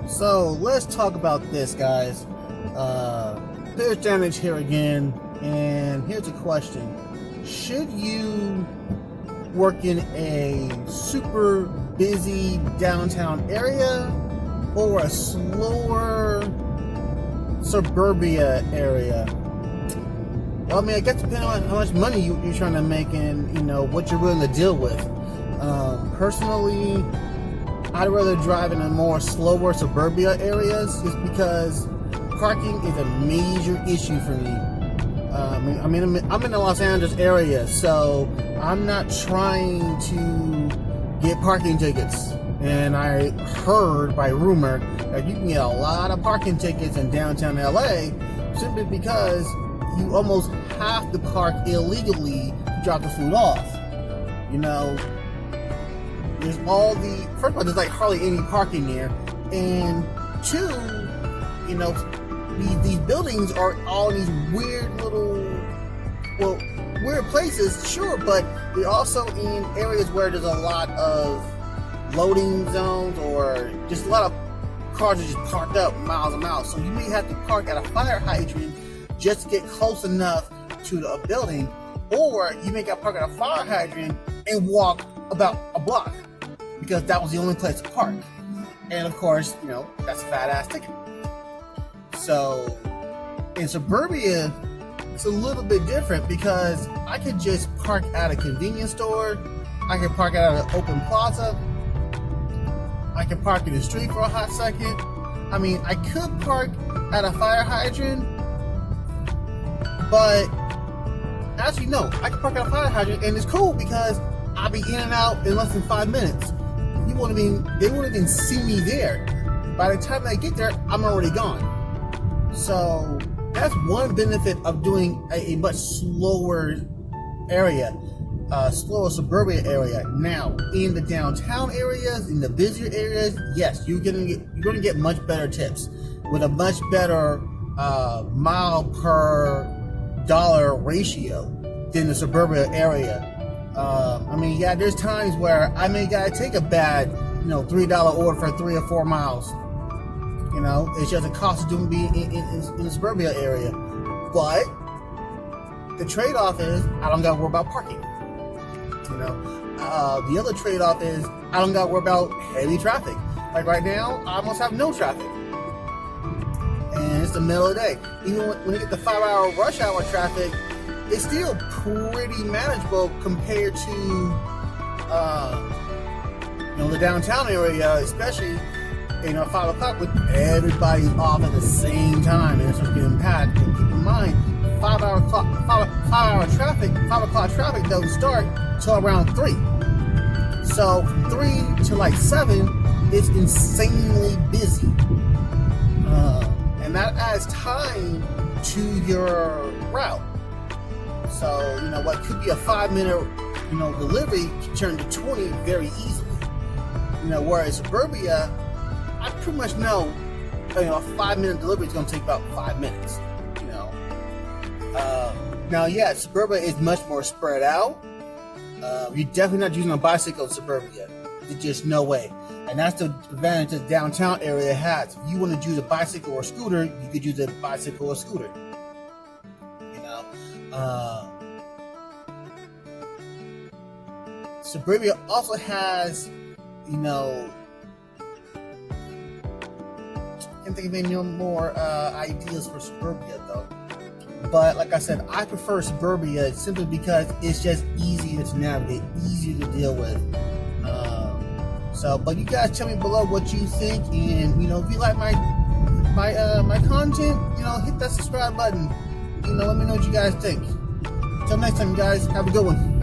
So let's talk about this, guys. There's damage here again, and here's a question: should you work in a super busy downtown area or a slower suburbia area? Well, I mean, I guess depending on how much money you're trying to make and what you're willing to deal with. Personally, I'd rather drive in a more slower suburbia areas just because parking is a major issue for me. I'm in the Los Angeles area, so I'm not trying to get parking tickets. And I heard by rumor that you can get a lot of parking tickets in downtown LA simply because you almost have to park illegally to drop the food off. There's first of all, there's like hardly any parking there, and two, these buildings are all these weird little, weird places, sure, but they're also in areas where there's a lot of loading zones or just a lot of cars are just parked up miles and miles. So you may have to park at a fire hydrant just to get close enough to the building, or you may got to park at a fire hydrant and walk about a block because that was the only place to park. And of course, that's a fat ass ticket. So in suburbia, it's a little bit different because I could just park at a convenience store, I could park at an open plaza, I can park in the street for a hot second. I mean, I could park at a fire hydrant, but actually no, I can park at a fire hydrant and it's cool because I'll be in and out in less than 5 minutes. They won't even see me there. By the time I get there, I'm already gone. So that's one benefit of doing a much slower area, slower suburban area. Now, in the downtown areas, in the busier areas, yes, you're gonna get much better tips with a much better mile per dollar ratio than the suburban area. There's times where I may gotta take a bad, $3 order for 3 or 4 miles. It's just a cost of doing being in the suburbia area. But the trade-off is I don't gotta worry about parking. The other trade-off is I don't gotta worry about heavy traffic. Like right now, I almost have no traffic. And it's the middle of the day. Even when you get the 5-hour rush hour traffic, it's still pretty manageable compared to the downtown area, especially 5 o'clock with everybody off at the same time and it's just getting packed. And keep in mind, 5 o'clock traffic doesn't start till around 3. So 3 to like 7 is insanely busy. And that adds time to your route. So, what could be a 5-minute, delivery can turn to 20 very easily. Whereas suburbia, I pretty much know, a 5-minute delivery is going to take about 5 minutes. Now, yeah, suburbia is much more spread out. You're definitely not using a bicycle in suburbia. There's just no way. And that's the advantage the downtown area has. If you want to use a bicycle or scooter, you could use a bicycle or scooter. Suburbia also has, I can't think of any more ideas for suburbia though. But like I said, I prefer suburbia simply because it's just easier to navigate, easier to deal with. But you guys tell me below what you think, and if you like my content, hit that subscribe button. Let me know what you guys think. Until next time, guys, have a good one.